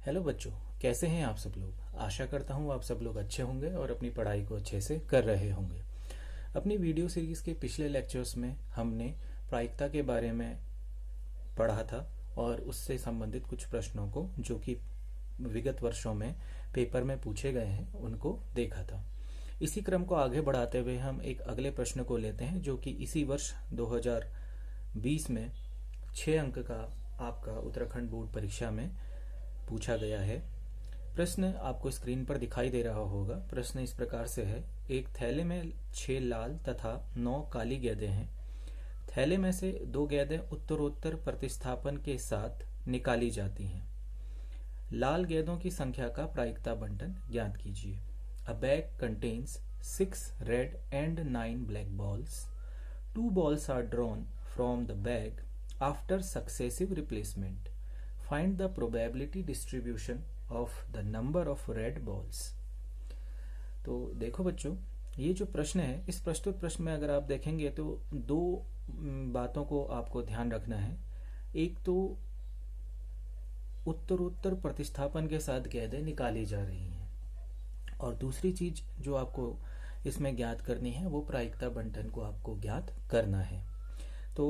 Hello बच्चों, कैसे हैं आप सब लोग। आशा करता हूँ आप सब लोग अच्छे होंगे और अपनी पढ़ाई को अच्छे से कर रहे होंगे। अपनी वीडियो सीरीज़ के पिछले लेक्चर्स में हमने प्रायिकता के बारे में पढ़ा था और उससे संबंधित कुछ प्रश्नों को जो कि विगत वर्षों में पेपर में पूछे गए हैं उनको देखा था। इसी क्रम को आगे बढ़ाते हुए हम एक अगले प्रश्न को लेते हैं जो कि इसी वर्ष 2020 में 6 अंक का आपका उत्तराखंड बोर्ड परीक्षा में पूछा गया है। प्रश्न आपको स्क्रीन पर दिखाई दे रहा होगा। प्रश्न इस प्रकार से है, एक थैले में 6 लाल तथा 9 काली गेंदें हैं। थैले में से 2 गेंदें उत्तरोत्तर प्रतिस्थापन के साथ निकाली जाती हैं। लाल गेंदों की संख्या का प्रायिकता बंटन ज्ञात कीजिए। अ bag contains 6 red and 9 black balls. 2 balls are drawn from the bag after successive replacement. Find the probability distribution of the number of red balls. तो देखो बच्चों, ये जो प्रश्न है, इस प्रस्तुत प्रश्न में अगर आप देखेंगे तो 2 बातों को आपको ध्यान रखना है। एक तो उत्तरोत्तर प्रतिस्थापन के साथ गेंदें निकाली जा रही हैं और दूसरी चीज जो आपको इसमें ज्ञात करनी है वो प्रायिकता बंटन को आपको ज्ञात करना है। तो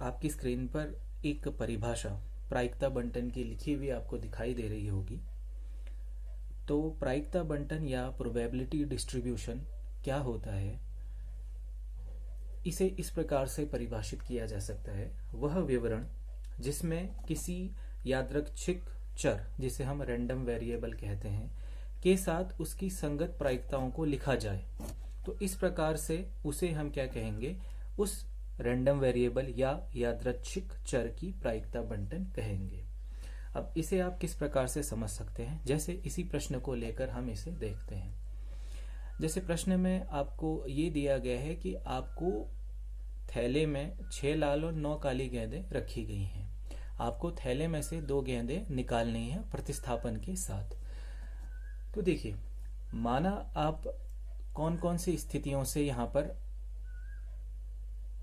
आपकी स्क्रीन पर एक परिभाषा प्रायिकता बंटन की लिखी हुई आपको दिखाई दे रही होगी। तो प्रायिकता बंटन या प्रोबेबिलिटी डिस्ट्रीब्यूशन क्या होता है, इसे इस प्रकार से परिभाषित किया जा सकता है। वह विवरण जिसमें किसी यादृच्छिक चर, जिसे हम रैंडम वेरिएबल कहते हैं, के साथ उसकी संगत प्रायिकताओं को लिखा जाए, तो इस प्रकार से उसे हम क्या कहेंगे, उस रैंडम वेरिएबल या यादृच्छिक चर की प्रायिकता बंटन कहेंगे। अब इसे आप किस प्रकार से समझ सकते हैं, जैसे इसी प्रश्न को लेकर हम इसे देखते हैं। जैसे प्रश्न में आपको ये दिया गया है कि आपको थैले में 6 लाल और 9 काली गेंदें रखी गई हैं। आपको थैले में से 2 गेंदें निकालनी है प्रतिस्थापन के साथ। तो देखिए, माना आप कौन कौन सी स्थितियों से यहाँ पर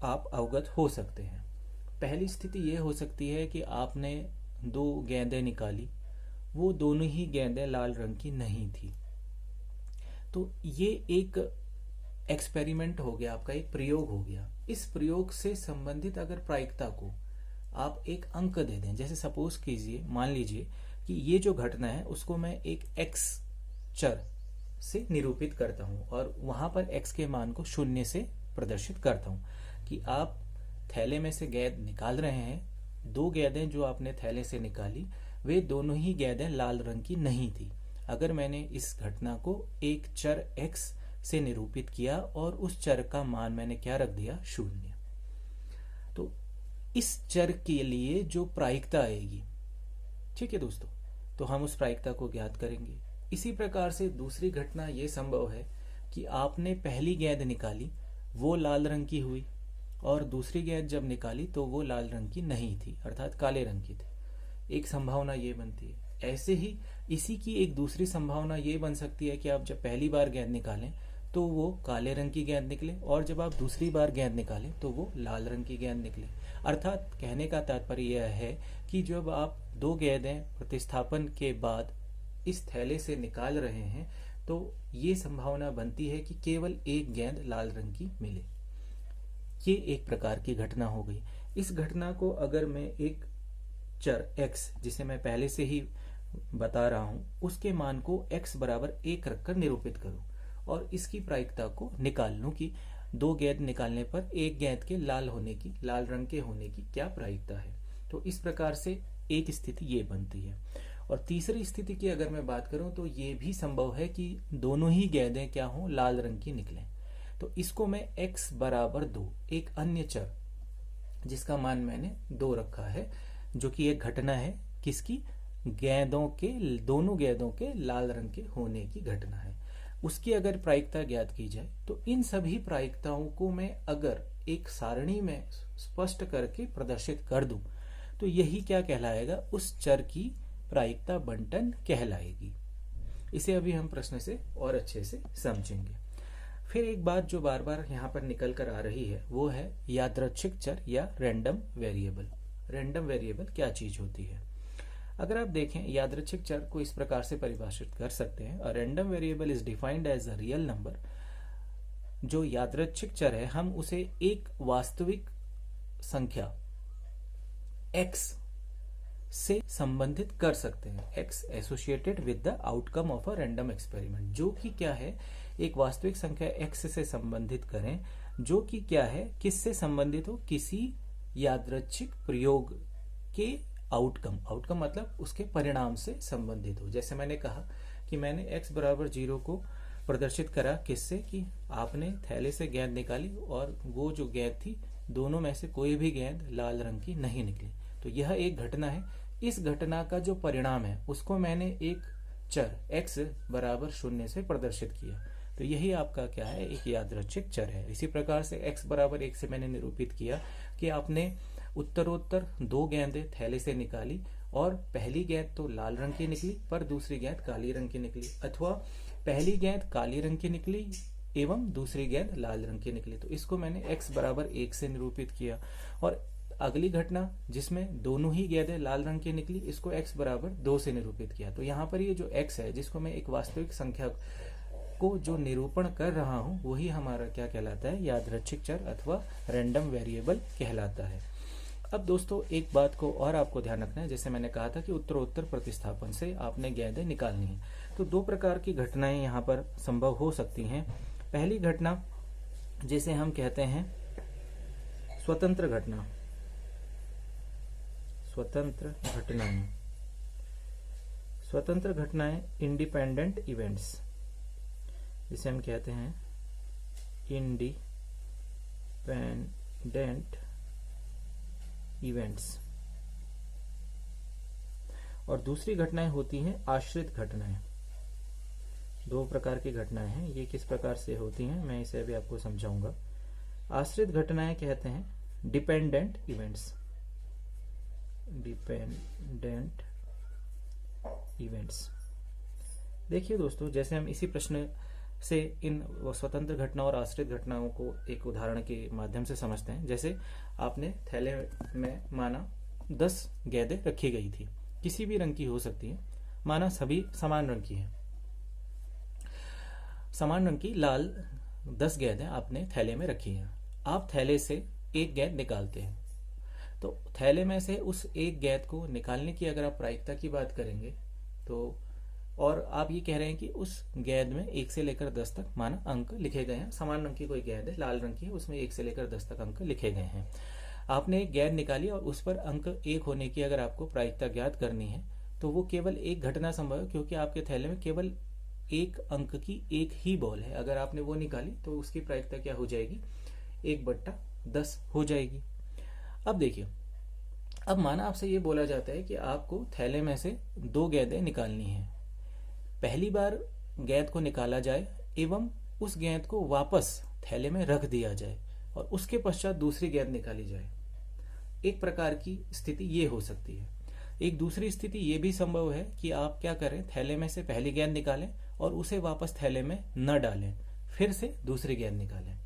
आप अवगत हो सकते हैं। पहली स्थिति ये हो सकती है कि आपने 2 गेंदें निकाली, वो दोनों ही गेंदें लाल रंग की नहीं थी। तो ये एक एक्सपेरिमेंट हो गया, आपका एक प्रयोग हो गया। इस प्रयोग से संबंधित अगर प्रायिकता को आप एक अंक दे दें, जैसे सपोज कीजिए, मान लीजिए कि ये जो घटना है उसको मैं एक x चर से निरूपित करता हूं और वहां पर x के मान को 0 से प्रदर्शित करता हूं कि आप थैले में से गेंद निकाल रहे हैं। 2 गेंदें जो आपने थैले से निकाली वे दोनों ही गेंदें लाल रंग की नहीं थी। अगर मैंने इस घटना को एक चर x से निरूपित किया और उस चर का मान मैंने क्या रख दिया, 0, तो इस चर के लिए जो प्रायिकता आएगी, ठीक है दोस्तों, तो हम उस प्रायिकता को ज्ञात करेंगे। इसी प्रकार से दूसरी घटना ये संभव है कि आपने पहली गेंद निकाली, वो लाल रंग की हुई और दूसरी गेंद जब निकाली तो वो लाल रंग की नहीं थी, अर्थात काले रंग की थी। एक संभावना ये बनती है। ऐसे ही इसी की एक दूसरी संभावना ये बन सकती है कि आप जब पहली बार गेंद निकालें तो वो काले रंग की गेंद निकले और जब आप दूसरी बार गेंद निकालें तो वो लाल रंग की गेंद निकले। अर्थात कहने का तात्पर्य यह है कि जब आप 2 गेंदें प्रतिस्थापन के बाद इस थैले से निकाल रहे हैं तो ये संभावना बनती है कि केवल एक गेंद लाल रंग की मिले। ये एक प्रकार की घटना हो गई। इस घटना को अगर मैं एक चर x, जिसे मैं पहले से ही बता रहा हूं, उसके मान को x बराबर 1 रखकर निरूपित करूं और इसकी प्रायिकता को निकाल लूं कि 2 गेंद निकालने पर एक गेंद के लाल रंग के होने की क्या प्रायिकता है। तो इस प्रकार से एक स्थिति ये बनती है। और तीसरी स्थिति की अगर मैं बात करूं तो ये भी संभव है कि दोनों ही गेंदें क्या हों, लाल रंग की निकलें। तो इसको मैं x बराबर 2, एक अन्य चर जिसका मान मैंने 2 रखा है, जो कि एक घटना है किसकी, दोनों गेंदों के लाल रंग के होने की घटना है, उसकी अगर प्रायिकता ज्ञात की जाए तो इन सभी प्रायिकताओं को मैं अगर एक सारणी में स्पष्ट करके प्रदर्शित कर दूं तो यही क्या कहलाएगा, उस चर की प्रायिकता बंटन कहलाएगी। इसे अभी हम प्रश्न से और अच्छे से समझेंगे। फिर एक बात जो बार बार यहाँ पर निकल कर आ रही है वो है यादृच्छिक चर या रैंडम वेरिएबल। रैंडम वेरिएबल क्या चीज होती है। अगर आप देखें यादृच्छिक चर को इस प्रकार से परिभाषित कर सकते हैं, a random variable is defined as a real number. जो यादृच्छिक चर है हम उसे एक वास्तविक संख्या x से संबंधित कर सकते हैं, x associated with the outcome of a random experiment, जो कि क्या है, एक वास्तविक संख्या x से संबंधित करें, जो कि क्या है, किससे संबंधित हो, किसी यादृच्छिक प्रयोग के आउटकम मतलब उसके परिणाम से संबंधित हो। जैसे मैंने कहा कि मैंने x बराबर 0 को प्रदर्शित करा किससे, कि आपने थैले से गेंद निकाली और वो जो गेंद थी दोनों में से कोई भी गेंद लाल रंग की नहीं निकली। तो यह एक घटना है। इस घटना का जो परिणाम है उसको मैंने एक चर x बराबर 0 से प्रदर्शित किया। तो यही आपका क्या है, एक यादृच्छिक चर है। इसी प्रकार से x बराबर 1 से मैंने निरूपित किया कि आपने उत्तरोत्तर 2 गेंदें थैले से निकाली और पहली गेंद तो लाल रंग की निकली पर दूसरी गेंद काली रंग की निकली, अथवा पहली गेंद काली रंग की निकली एवं दूसरी गेंद लाल रंग की निकली। तो इसको मैंने x बराबर 1 से निरूपित किया। और अगली घटना जिसमें दोनों ही गेंदें लाल रंग की निकली, इसको x बराबर 2 से निरूपित किया। तो यहाँ पर ये जो x है जिसको मैं एक वास्तविक संख्या को जो निरूपण कर रहा हूँ वही हमारा क्या कहलाता है, यादृच्छिक चर अथवा रैंडम वेरिएबल कहलाता है। अब दोस्तों एक बात को और आपको ध्यान रखना है, जैसे मैंने कहा था कि उत्तरोत्तर प्रतिस्थापन से आपने गेंदें निकालनी है। तो 2 प्रकार की घटनाएं यहाँ पर संभव हो सकती हैं। पहली घटना जिसे हम कहते हैं स्वतंत्र घटना, स्वतंत्र घटनाएं इंडिपेंडेंट इवेंट्स, जिसे हम कहते हैं इंडिपेंडेंट इवेंट्स। और दूसरी घटनाएं होती हैं आश्रित घटनाएं। 2 प्रकार की घटनाएं हैं। ये किस प्रकार से होती हैं मैं इसे अभी आपको समझाऊंगा। आश्रित घटनाएं कहते हैं डिपेंडेंट इवेंट्स, देखिए दोस्तों, जैसे हम इसी प्रश्न से इन स्वतंत्र घटना और आश्रित घटनाओं को एक उदाहरण के माध्यम से समझते हैं। जैसे आपने थैले में माना 10 गेंदें रखी गई थी, किसी भी रंग की हो सकती है, माना सभी समान रंग की है, समान रंग की लाल 10 गेंदें आपने थैले में रखी हैं। आप थैले से एक गेंद निकालते हैं, तो थैले में से उस एक गेंद को निकालने की अगर आप प्रायिकता की बात करेंगे तो, और आप ये कह रहे हैं कि उस गेंद में 1 से लेकर 10 तक माना अंक लिखे गए हैं, समान रंग की कोई गेंद है, लाल रंग की है, उसमें 1 से लेकर 10 तक अंक लिखे गए हैं। आपने एक गेंद निकाली और उस पर अंक 1 होने की अगर आपको प्रायिकता ज्ञात करनी है तो वो केवल एक घटना संभव है, क्योंकि आपके थैले में केवल 1 अंक की एक ही बॉल है। अगर आपने वो निकाली तो उसकी प्रायिकता क्या हो जाएगी, 1/10 हो जाएगी। अब देखिए, अब माना आपसे ये बोला जाता है कि आपको थैले में से 2 गेंदें निकालनी है। पहली बार गेंद को निकाला जाए एवं उस गेंद को वापस थैले में रख दिया जाए और उसके पश्चात दूसरी गेंद निकाली जाए। एक प्रकार की स्थिति ये हो सकती है। एक दूसरी स्थिति ये भी संभव है कि आप क्या करें, थैले में से पहली गेंद निकालें और उसे वापस थैले में न डालें, फिर से दूसरी गेंद निकालें।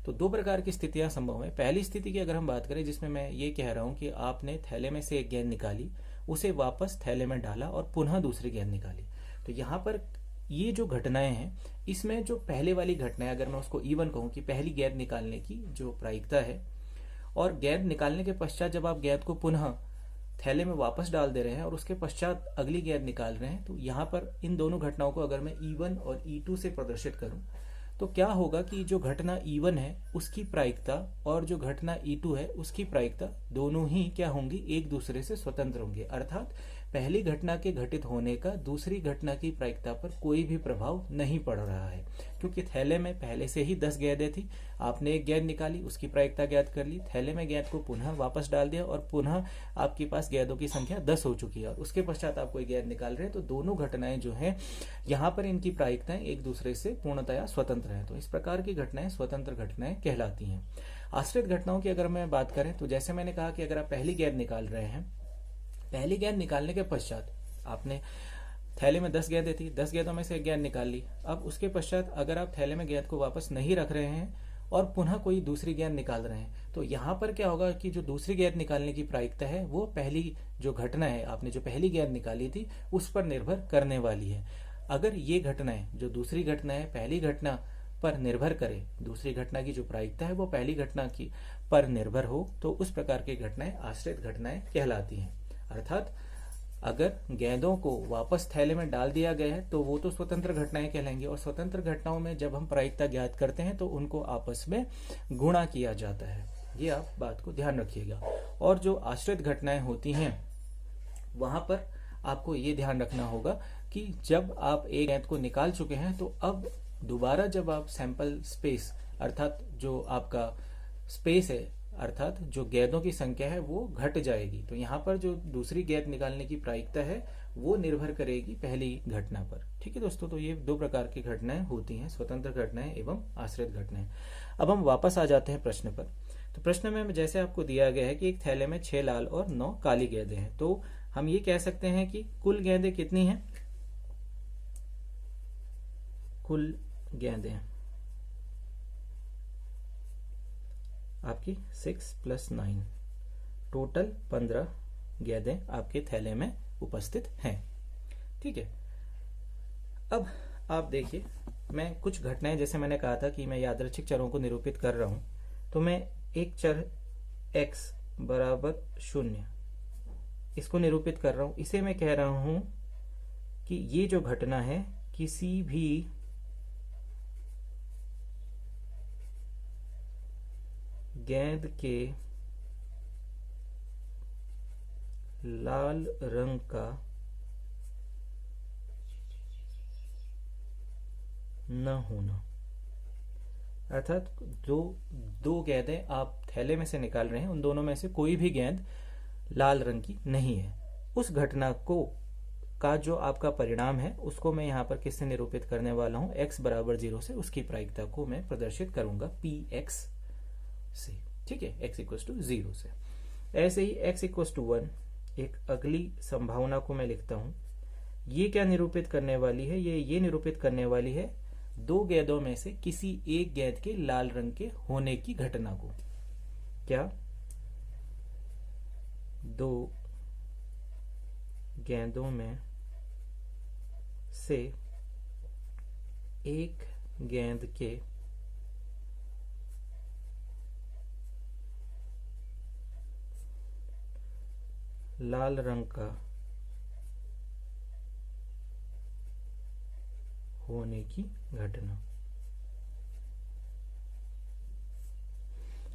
तो 2 प्रकार की स्थितियां संभव है। पहली स्थिति की अगर हम बात करें, जिसमें मैं ये कह रहा हूं कि आपने थैले में से एक गेंद निकाली, उसे वापस थैले में डाला और पुनः दूसरी गेंद निकाली। तो यहाँ पर ये जो घटनाएं हैं, इसमें जो पहले वाली घटना है, अगर मैं उसको E1 कहूं कि पहली गेंद निकालने की जो प्रायिकता है, और गेंद निकालने के पश्चात जब आप गेंद को पुनः थैले में वापस डाल दे रहे हैं और उसके पश्चात अगली गेंद निकाल रहे हैं, तो यहाँ पर इन दोनों घटनाओं को अगर मैं E1 और E2 से प्रदर्शित करूं तो क्या होगा कि जो घटना E1 है उसकी प्रायिकता और जो घटना E2 है उसकी प्रायिकता दोनों ही क्या होंगी, एक दूसरे से स्वतंत्र होंगे। अर्थात पहली घटना के घटित होने का दूसरी घटना की प्रायिकता पर कोई भी प्रभाव नहीं पड़ रहा है, क्योंकि थैले में पहले से ही 10 गेंदें थी, आपने एक गेंद निकाली, उसकी प्रायिकता ज्ञात कर ली, थैले में गेंद को पुनः वापस डाल दिया और पुनः आपके पास गेंदों की संख्या 10 हो चुकी है और उसके पश्चात आप कोई गेंद निकाल रहे हैं। तो दोनों घटनाएं जो है यहाँ पर इनकी प्रायिकताएं एक दूसरे से पूर्णतया स्वतंत्र है। तो इस प्रकार की घटनाएं स्वतंत्र घटनाएं कहलाती हैं। आश्रित घटनाओं की अगर मैं बात करें तो जैसे मैंने कहा कि अगर आप पहली गेंद निकाल रहे हैं, पहली गेंद निकालने के पश्चात आपने थैले में 10 गेंदें थी, 10 गेंदों में से एक गेंद निकाल ली। अब उसके पश्चात अगर आप थैले में गेंद को वापस नहीं रख रहे हैं और पुनः कोई दूसरी गेंद निकाल रहे हैं, तो यहाँ पर क्या होगा कि जो दूसरी गेंद निकालने की प्रायिकता है वो पहली जो घटना है, आपने जो पहली गेंद निकाली थी उस पर निर्भर करने वाली है। अगर ये घटनाएं, जो दूसरी घटना है पहली घटना पर निर्भर करे, दूसरी घटना की जो प्रायिकता है वो पहली घटना की पर निर्भर हो, तो उस प्रकार की घटनाएं आश्रित घटनाएं कहलाती हैं। अर्थात अगर गेंदों को वापस थैले में डाल दिया गया है तो वो तो स्वतंत्र घटनाएं कहलाएंगी, और स्वतंत्र घटनाओं में जब हम प्रायिकता ज्ञात करते हैं तो उनको आपस में गुणा किया जाता है। ये आप बात को ध्यान रखिएगा। और जो आश्रित घटनाएं होती हैं वहां पर आपको ये ध्यान रखना होगा कि जब आप एक गेंद को निकाल चुके हैं तो अब दोबारा जब आप सैंपल स्पेस, अर्थात जो आपका स्पेस है, अर्थात जो गेंदों की संख्या है वो घट जाएगी। तो यहाँ पर जो दूसरी गेंद निकालने की प्रायिकता है वो निर्भर करेगी पहली घटना पर। ठीक है दोस्तों, तो ये दो प्रकार की घटनाएं होती हैं, स्वतंत्र घटनाएं एवं आश्रित घटनाएं। अब हम वापस आ जाते हैं प्रश्न पर। तो प्रश्न में जैसे आपको दिया गया है कि एक थैले में 6 लाल और 9 काली गेंदें हैं, तो हम ये कह सकते हैं कि कुल गेंदें कितनी हैं? कुल गेंदें आपकी 6 + 9, टोटल 15 गेंदें आपके थैले में उपस्थित हैं। ठीक है, अब आप देखिए, मैं कुछ घटनाएं, जैसे मैंने कहा था कि मैं यादृच्छिक चरों को निरूपित कर रहा हूं, तो मैं एक चर x बराबर 0 इसको निरूपित कर रहा हूं। इसे मैं कह रहा हूं कि ये जो घटना है किसी भी गेंद के लाल रंग का न होना, अर्थात जो दो गेंदें आप थैले में से निकाल रहे हैं उन दोनों में से कोई भी गेंद लाल रंग की नहीं है, उस घटना को का जो आपका परिणाम है उसको मैं यहाँ पर किससे निरूपित करने वाला हूं? x बराबर 0 से उसकी प्रायिकता को मैं प्रदर्शित करूंगा px से। ठीक है, x = 0 से। ऐसे ही x = 1 एक अगली संभावना को मैं लिखता हूं। ये क्या निरूपित करने वाली है? ये निरूपित करने वाली है दो गेंदों में से किसी एक गेंद के लाल रंग के होने की घटना को। क्या? दो गेंदों में से एक गेंद के लाल रंग का होने की घटना।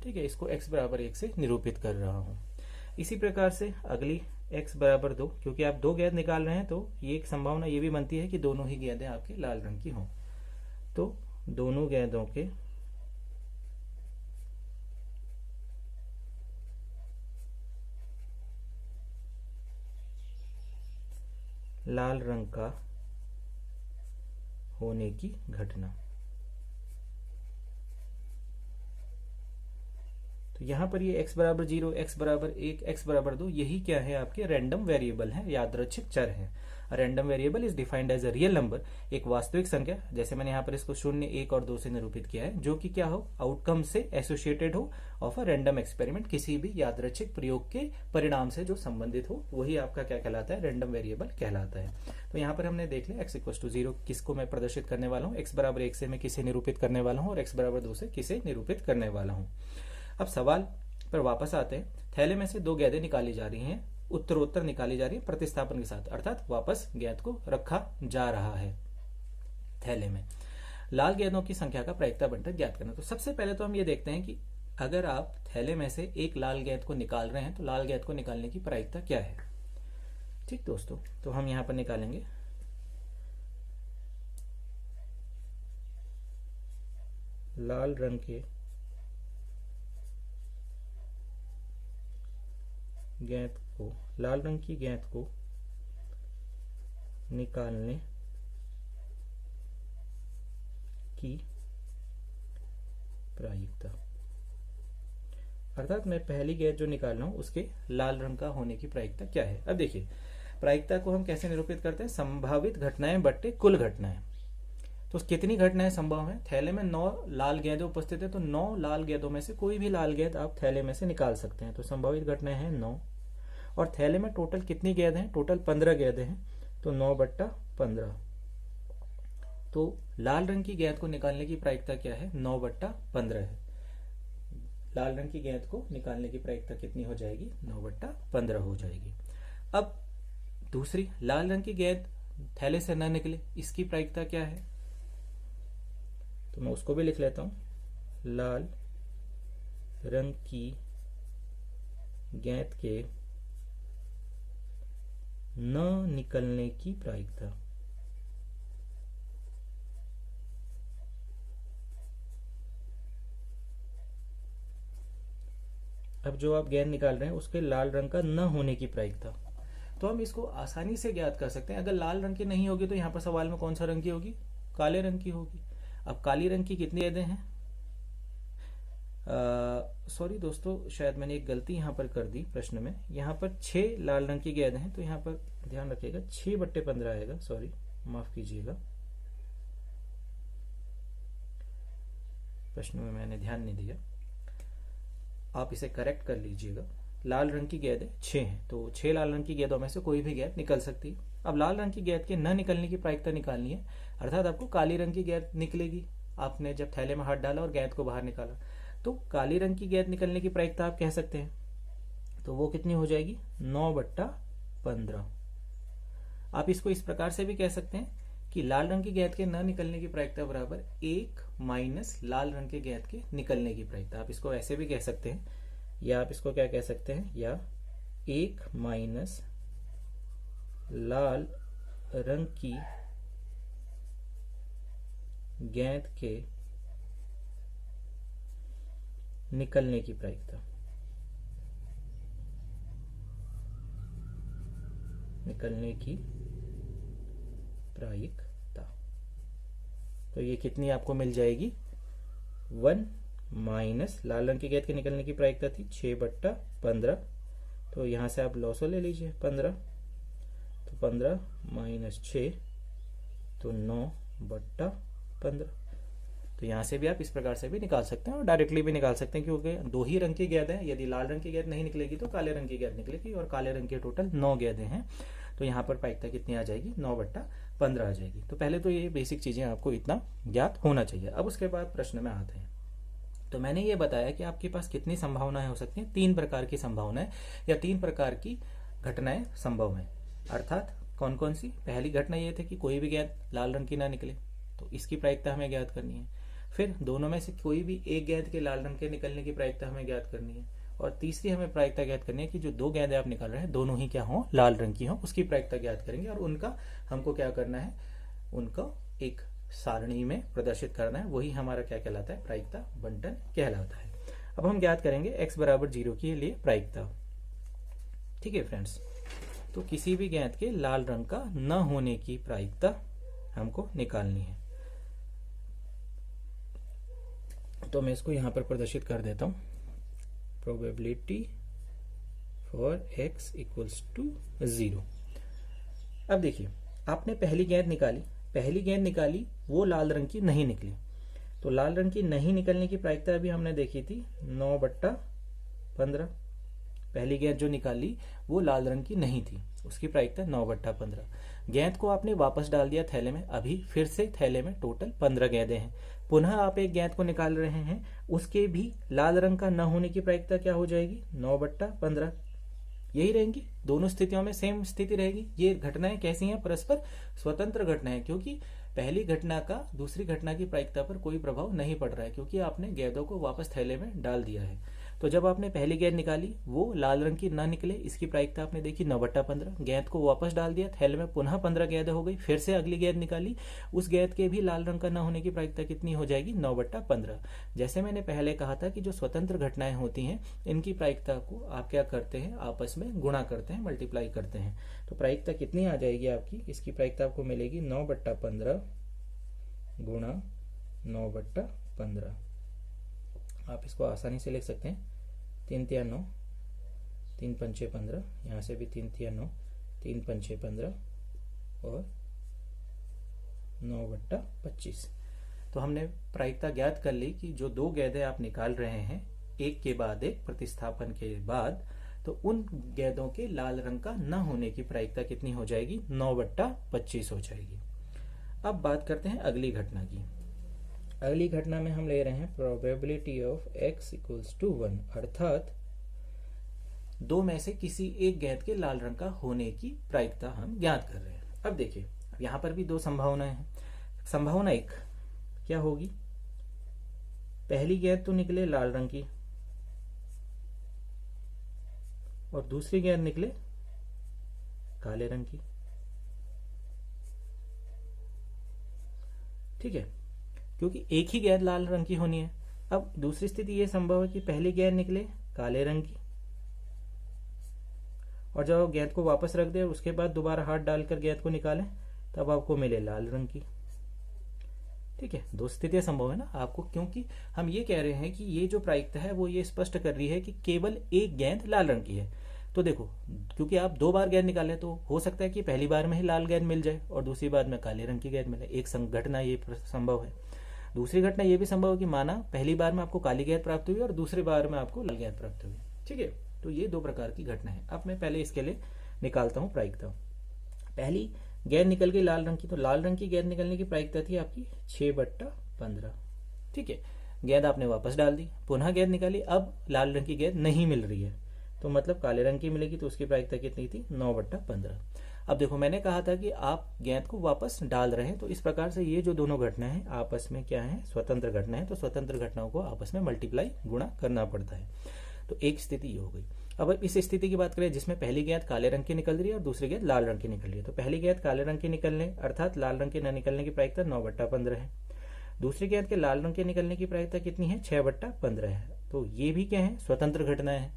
ठीक है, इसको x बराबर 1 से निरूपित कर रहा हूं। इसी प्रकार से अगली x बराबर 2, क्योंकि आप दो गेंद निकाल रहे हैं तो ये एक संभावना ये भी बनती है कि दोनों ही गेंदें आपके लाल रंग की हों। तो दोनों गेंदों के लाल रंग का होने की घटना। तो यहां पर ये x बराबर 0, x बराबर 1, x बराबर 2, यही क्या है? आपके रैंडम वेरिएबल है, यादृच्छिक चर है। Random variable is defined as a real number, एक वास्तविक संख्या, जैसे मैंने यहाँ पर इसको 0, 1 और 2 से निरूपित किया है, जो कि क्या हो? आउटकम से एसोसिएटेड हो ऑफ अ रैंडम एक्सपेरिमेंट, किसी भी यादृच्छिक प्रयोग के परिणाम से जो संबंधित हो, वही आपका क्या कहलाता है? रैंडम वेरिएबल कहलाता है। तो यहाँ पर हमने देख लिया x = 0 किसको मैं प्रदर्शित करने वाला हूँ, x बराबर 1 से मैं किसे निरूपित करने वाला हूँ, और x बराबर 2 से किसे निरूपित करने वाला हूँ। अब सवाल पर वापस आते हैं। थैले में से दो गेंदें निकाली जा रही हैं, उत्तरोत्तर निकाली जा रही है प्रतिस्थापन के साथ, अर्थात वापस गेंद को रखा जा रहा है थैले में। लाल गेंदों की संख्या का प्रायिकता बंटन ज्ञात करना। तो सबसे पहले तो हम ये देखते हैं कि अगर आप थैले में से एक लाल गेंद को निकाल रहे हैं तो लाल गेंद को निकालने की प्रायिकता क्या है। ठीक दोस्तों, तो हम यहां पर निकालेंगे लाल रंग के गेंद को, लाल रंग की गेंद को निकालने की प्रायिकता, अर्थात मैं पहली गेंद जो निकाल रहा हूं उसके लाल रंग का होने की प्रायिकता क्या है। अब देखिए, प्रायिकता को हम कैसे निरूपित करते हैं? संभावित घटनाएं बट्टे कुल घटनाएं। तो कितनी घटनाएं संभव हैं? थैले में 9 लाल गेंदें उपस्थित है, तो 9 लाल गेंदों में से कोई भी लाल गेंद आप थैले में से निकाल सकते हैं। तो संभावित घटनाएं हैं 9। और थैले में टोटल कितनी गेंद हैं? टोटल 15 गेंदें हैं, तो 9/15। तो लाल रंग की गेंद को निकालने की प्रायिकता क्या है? 9/15 है। लाल रंग की गेंद को निकालने की प्रायिकता कितनी हो जाएगी? 9/15 हो जाएगी। अब दूसरी, लाल रंग की गेंद थैले से न निकले, इसकी प्रायिकता क्या है? तो मैं उसको भी लिख लेता हूं। लाल रंग की गेंद के न निकलने की प्रायिकता अब जो आप गेंद निकाल रहे हैं उसके लाल रंग का न होने की प्रायिकता, तो हम इसको आसानी से ज्ञात कर सकते हैं। अगर लाल रंग की नहीं होगी तो यहाँ पर सवाल में कौन सा रंग की होगी? काले रंग की होगी। अब काली रंग की कितनी गेंदें हैं? सॉरी दोस्तों, शायद मैंने एक गलती यहाँ पर कर दी प्रश्न में। यहाँ पर 6 लाल रंग की गेंदें हैं, तो यहाँ पर ध्यान रखिएगा 6/15 आएगा। सॉरी, माफ कीजिएगा, प्रश्न में मैंने ध्यान नहीं दिया। आप इसे करेक्ट कर लीजिएगा। लाल रंग की गेंदें 6 हैं, तो 6 लाल रंग की गेंदों में से कोई भी गेंद निकल सकती है। अब लाल रंग की गेंद के न निकलने की प्रायिकता निकालनी है, अर्थात आपको काली रंग की गेंद निकलेगी। आपने जब थैले में हाथ डाला और गेंद को बाहर निकाला, तो काली रंग की गेंद निकलने की प्रायिकता आप कह सकते हैं। तो वो कितनी हो जाएगी? 9/15। आप इसको इस प्रकार से भी कह सकते हैं कि लाल रंग की गेंद के न निकलने की प्रायिकता बराबर 1 माइनस लाल रंग के गेंद के निकलने की प्रायिकता। आप इसको ऐसे भी कह सकते हैं, या आप इसको क्या कह सकते हैं, या 1 माइनस लाल रंग की गेंद के निकलने की प्रायिकता। निकलने की प्रायिकता, तो ये कितनी आपको मिल जाएगी? 1 माइनस लाल रंग की गेंद के निकलने की प्रायिकता थी 6/15, तो यहां से आप लॉसो ले लीजिए 15, तो 15 माइनस 6, तो 9/15। तो यहां से भी आप इस प्रकार से भी निकाल सकते हैं और डायरेक्टली भी निकाल सकते हैं, क्योंकि 2 ही रंग की गेंद है। यदि लाल रंग की गेंद नहीं निकलेगी तो काले रंग की गेंद निकलेगी, और काले रंग के टोटल 9 गेंदें हैं, तो यहाँ पर प्रायिकता कितनी आ जाएगी? 9/15 आ जाएगी। तो पहले तो ये बेसिक चीजें आपको इतना ज्ञात होना चाहिए। अब उसके बाद प्रश्न में आते हैं। तो मैंने ये बताया कि आपके पास कितनी संभावनाएं हो सकती हैं? 3 प्रकार की संभावनाएं या 3 प्रकार की घटनाएं संभव हैं। अर्थात कौन कौन सी? पहली घटना ये थी कि कोई भी गेंद लाल रंग की ना निकले, तो इसकी प्रायिकता हमें ज्ञात करनी है। फिर दोनों में से कोई भी एक गेंद के लाल रंग के निकलने की प्रायिकता हमें ज्ञात करनी है। और तीसरी हमें प्रायिकता ज्ञात करनी है कि जो 2 गेंदें आप निकाल रहे हैं दोनों ही क्या हो? लाल रंग की हो, उसकी प्रायिकता ज्ञात करेंगे। और उनका हमको क्या करना है? उनका एक सारणी में प्रदर्शित करना है। वही हमारा क्या कहलाता है? प्रायिकता बंटन कहलाता है। अब हम ज्ञात करेंगे x बराबर 0 के लिए प्रायिकता। ठीक है फ्रेंड्स, तो किसी भी गेंद के लाल रंग का न होने की प्रायिकता हमको निकालनी है। तो मैं इसको यहां पर प्रदर्शित कर देता हूं। Probability for x = 0। अब देखिए, आपने पहली गेंद निकाली, वो लाल रंग की नहीं निकली। तो लाल रंग की नहीं निकलने की प्रायिकता अभी हमने देखी थी 9/15। पहली गेंद जो निकाली वो लाल रंग की नहीं थी, उसकी प्रायिकता 9/15। गेंद को आपने वापस डाल दिया थैले में, अभी फिर से थैले में टोटल 15 गेंदें हैं। पुनः आप एक गेंद को निकाल रहे हैं, उसके भी लाल रंग का न होने की प्रायिकता क्या हो जाएगी? 9/15। यही रहेंगी दोनों स्थितियों में, सेम स्थिति रहेगी। ये घटनाएं कैसी हैं? परस्पर स्वतंत्र घटनाएं, क्योंकि पहली घटना का दूसरी घटना की प्रायिकता पर कोई प्रभाव नहीं पड़ रहा है, क्योंकि आपने गेंदों को वापस थैले में डाल दिया है। तो जब आपने पहली गेंद निकाली वो लाल रंग की ना निकले, इसकी प्रायिकता आपने देखी 9/15। गेंद को वापस डाल दिया थैले में, पुनः 15 गेंद हो गई। फिर से अगली गेंद निकाली, उस गेंद के भी लाल रंग का न होने की प्रायिकता कितनी हो जाएगी? 9/15। जैसे मैंने पहले कहा था कि जो स्वतंत्र घटनाएं होती हैं इनकी प्रायिकता को आप क्या करते हैं? आपस में गुणा करते हैं, मल्टीप्लाई करते हैं। तो प्रायिकता कितनी आ जाएगी आपकी? इसकी प्रायिकता आपको मिलेगी 9/15 गुणा 9/15। आप इसको आसानी से लिख सकते हैं। 3 तिया 9, 3 पंचे 15, यहाँ से भी 3 तिया 9, 3 पंचे 15 और 9/25। तो हमने प्रायिकता ज्ञात कर ली कि जो दो गेंदें आप निकाल रहे हैं एक के बाद एक प्रतिस्थापन के बाद, तो उन गेंदों के लाल रंग का न होने की प्रायिकता कितनी हो जाएगी, 9/25 हो जाएगी। अब बात करते हैं अगली घटना की। अगली घटना में हम ले रहे हैं प्रोबेबिलिटी ऑफ x = 1, अर्थात दो में से किसी एक गेंद के लाल रंग का होने की प्रायिकता हम ज्ञात कर रहे हैं। अब देखिए यहाँ पर भी दो संभावनाएं हैं। संभावना एक क्या होगी, पहली गेंद तो निकले लाल रंग की और दूसरी गेंद निकले काले रंग की। ठीक है, क्योंकि एक ही गेंद लाल रंग की होनी है। अब दूसरी स्थिति यह संभव है कि पहली गेंद निकले काले रंग की और जब आप गेंद को वापस रख दें उसके बाद दोबारा हाथ डालकर गेंद को निकालें तब आपको मिले लाल रंग की। ठीक है, दो स्थितियां संभव है ना आपको, क्योंकि हम ये कह रहे हैं कि ये जो प्रायिकता है वो ये स्पष्ट कर रही है कि केवल एक गेंद लाल रंग की है। तो देखो, क्योंकि आप दो बार गेंद निकालें तो हो सकता है कि पहली बार में ही लाल गेंद मिल जाए और दूसरी बार में काले रंग की गेंद मिले। एक घटना ये संभव है। दूसरी घटना ये भी संभव है कि माना पहली बार में आपको काली गेंद प्राप्त हुई और दूसरी बार में आपको लाल गेंद प्राप्त हुई। ठीक है, तो ये दो प्रकार की घटना है। अब मैं पहले इसके लिए निकालता हूं प्रायिकता। पहली गेंद निकल गई लाल रंग की, तो लाल रंग की गेंद निकलने की प्रायिकता थी आपकी 6/15। ठीक है, गेंद आपने वापस डाल दी, पुनः गेंद निकाली, अब लाल रंग की गेंद नहीं मिल रही है तो मतलब काले रंग की मिलेगी, तो उसकी प्रायिकता कितनी थी, 9/15। अब देखो मैंने कहा था कि आप गेंद को वापस डाल रहे हैं, तो इस प्रकार से ये जो दोनों घटना है आपस में क्या है, स्वतंत्र घटना है। तो स्वतंत्र घटनाओं को आपस में मल्टीप्लाई गुणा करना पड़ता है। तो एक स्थिति ये हो गई। अब इस स्थिति की बात करें जिसमें पहली गेंद काले रंग की निकल रही है और दूसरी गेंद लाल रंग की निकल रही है। तो पहली गेंद काले रंग की निकलने अर्थात लाल रंग के न निकलने की प्रायिकता 9/15 है। दूसरी गेंद के लाल रंग के निकलने की प्रायिकता कितनी है, 6/15 है। तो ये भी क्या है, स्वतंत्र घटनाएं हैं।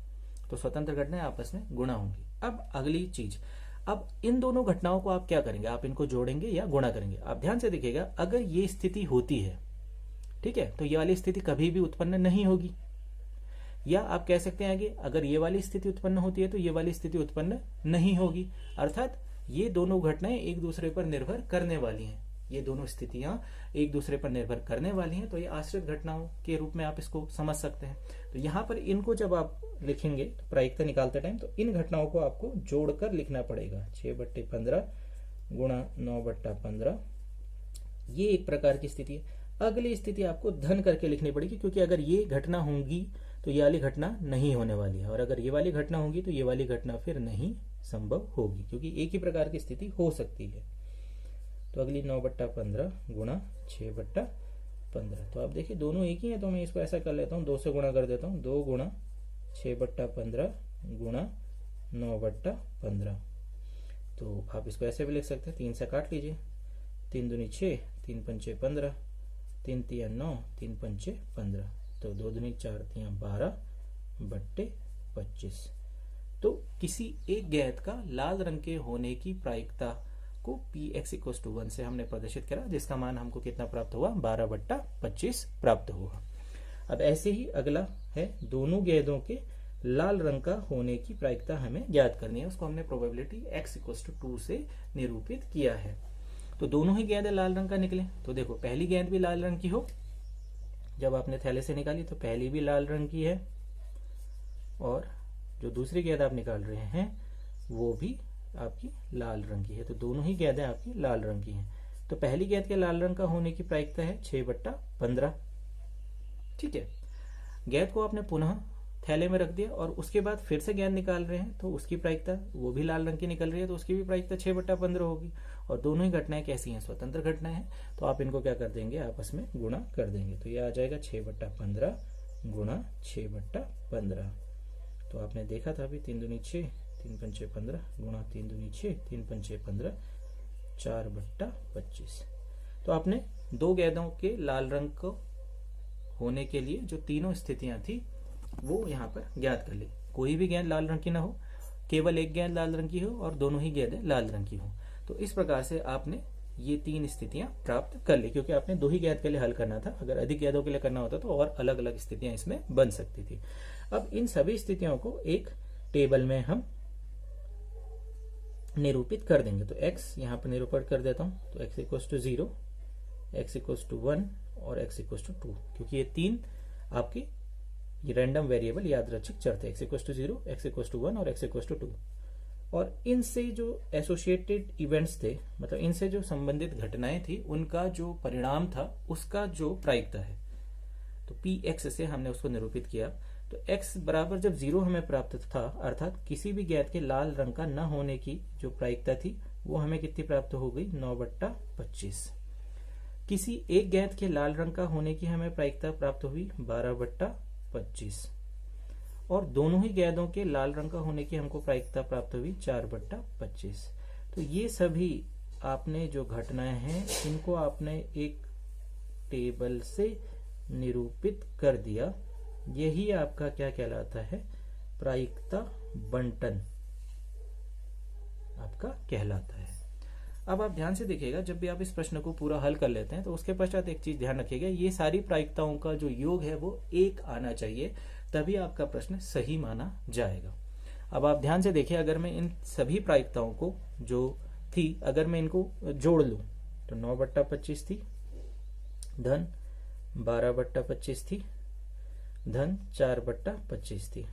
तो स्वतंत्र घटनाएं आपस में गुणा होंगी। अब अगली चीज, अब इन दोनों घटनाओं को आप क्या करेंगे, आप इनको जोड़ेंगे या गुणा करेंगे। आप ध्यान से देखिएगा, अगर ये स्थिति होती है, ठीक है, तो ये वाली स्थिति कभी भी उत्पन्न नहीं होगी। या आप कह सकते हैं कि अगर ये वाली स्थिति उत्पन्न होती है तो ये वाली स्थिति उत्पन्न नहीं होगी। अर्थात ये दोनों घटनाएं एक दूसरे पर निर्भर करने वाली हैं। ये दोनों स्थितियां एक दूसरे पर निर्भर करने वाली हैं, तो ये आश्रित घटनाओं के रूप में आप इसको समझ सकते हैं। तो यहाँ पर इनको जब आप लिखेंगे तो प्रायिकता निकालते टाइम, तो इन घटनाओं को आपको जोड़कर लिखना पड़ेगा। 6/15 गुणा 9/15, ये एक प्रकार की स्थिति है। अगली स्थिति आपको धन करके लिखनी पड़ेगी, क्योंकि अगर ये घटना होंगी तो ये वाली घटना नहीं होने वाली है, और अगर ये वाली घटना होगी तो ये वाली घटना फिर नहीं संभव होगी, क्योंकि एक ही प्रकार की स्थिति हो सकती है। तो अगली 9/15 गुणा 6/15। तो आप देखिए दोनों एक ही है, तो मैं इसको ऐसा कर लेता हूँ, 2 से गुणा कर देता हूँ। 2 गुणा 6/15 गुणा 9/15। तो आप इसको ऐसे भी लिख सकते हैं, 3 से काट लीजिए। 3 दूनी 6, 3 पंचे 15, 3 तिया 9, 3 पंचे 15। तो 2 दूनी 4 तिया 12/25। तो किसी एक गेंद का लाल रंग के होने की प्रायिकता को Px = 1 से हमने प्रदर्शित करा, जिसका मान हमको कितना प्राप्त हुआ, 12/25 प्राप्त हुआ। अब ऐसे ही अगला है, दोनों गेंदों के लाल रंग का होने की प्रायिकता हमें ज्ञात करनी है। उसको हमने प्रोबेबिलिटी x = 2 से निरूपित किया है। तो दोनों ही गेंदें लाल रंग का निकले, तो देखो पहली गेंद भी लाल रंग की हो, जब आपने थैले से निकाली तो पहली भी लाल रंग की है, और जो दूसरी गेंद आप निकाल रहे हैं वो भी आपकी लाल रंग की है। तो दोनों ही गेंदें आपकी लाल रंग की हैं। तो पहली गेंद के लाल रंग का होने की प्रायिकता है 6/15। ठीक है, गेंद को आपने पुनः थैले में रख दिया और उसके बाद फिर से गेंद निकाल रहे हैं, तो उसकी प्रायिकता वो भी लाल रंग की निकल रही है, तो उसकी भी प्रायिकता 6/15 होगी। और दोनों ही घटनाएं कैसी हैं, स्वतंत्र घटनाएं हैं। तो आप इनको क्या कर देंगे, आपस में गुणा कर देंगे। तो ये आ जाएगा 6/15 गुणा 6/15। तो आपने देखा था अभी, 3 दूनी 6, 3 पंचे 15 गुणा 3 दूनी 6, 3 पंचे 15, 4/25। तो आपने दो गेंदों के लाल रंग को होने के लिए जो तीनों स्थितियां थी वो यहाँ पर ज्ञात कर ली। कोई भी गेंद लाल रंग की ना हो, केवल एक गेंद लाल रंग की हो और दोनों ही गेंदें लाल रंग की हो। तो इस प्रकार से आपने ये 3 स्थितियां प्राप्त कर ली, क्योंकि आपने 2 ही गेंद के लिए हल करना था। अगर अधिक गेंदों के लिए करना होता तो और अलग अलग स्थितियां इसमें बन सकती थी। अब इन सभी स्थितियों को एक टेबल में हम निरूपित कर देंगे। तो x यहाँ पर निरूपित कर देता हूं। तो x = 0, x इक्वल्स टू 1 और x इक्वल्स टू 2, क्योंकि ये तीन आपके ये रैंडम वेरिएबल यादृच्छिक चर थे, x equals to 0, x equals to 1 और x इक्वल्स टू 2। और इनसे जो एसोसिएटेड इवेंट्स थे, मतलब इनसे जो संबंधित घटनाएं थी, उनका जो परिणाम था उसका जो प्रायिकता है, तो px से हमने उसको निरूपित किया। तो x बराबर जब 0 हमें प्राप्त था, अर्थात किसी भी ज्ञात के लाल रंग का न होने की जो प्रायिकता थी वो हमें कितनी प्राप्त हो गई, 9/25। किसी एक ज्ञात के लाल रंग का होने की हमें प्रायिकता प्राप्त हुई 12/25, और दोनों ही गेंदों के लाल रंग का होने की हमको प्रायिकता प्राप्त हुई 4/25। तो ये सभी आपने जो घटनाएं हैं इनको आपने एक टेबल से निरूपित कर दिया। यही आपका क्या कहलाता है, प्रायिकता बंटन आपका कहलाता है। अब आप ध्यान से देखिएगा, जब भी आप इस प्रश्न को पूरा हल कर लेते हैं तो उसके पश्चात एक चीज ध्यान रखिएगा, ये सारी प्रायिकताओं का जो योग है वो 1 आना चाहिए, तभी आपका प्रश्न सही माना जाएगा। अब आप ध्यान से देखिए, अगर मैं इन सभी प्रायिकताओं को जो थी, अगर मैं इनको जोड़ लूं तो 9/25 थी, धन 12/25 थी, धन 4/25 थी।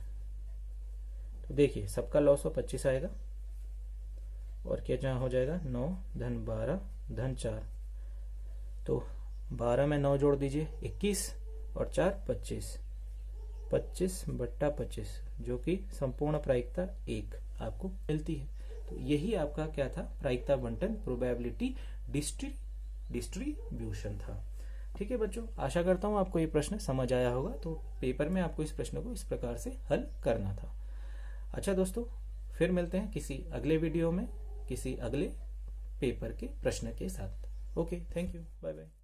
तो देखिए सबका लॉस ऑफ 25 आएगा, और क्या जहां हो जाएगा 9 धन 12 धन 4, तो 12 में 9 जोड़ दीजिए 21 और 4 25, 25/25, जो कि संपूर्ण प्रायिकता 1 आपको मिलती है। तो यही आपका क्या था, प्रायिकता बंटन, प्रोबेबिलिटी डिस्ट्रीब्यूशन था। ठीक है बच्चों, आशा करता हूं आपको ये प्रश्न समझ आया होगा। तो पेपर में आपको इस प्रश्न को इस प्रकार से हल करना था। अच्छा दोस्तों, फिर मिलते हैं किसी अगले वीडियो में किसी अगले पेपर के प्रश्न के साथ। Okay, thank you, bye bye.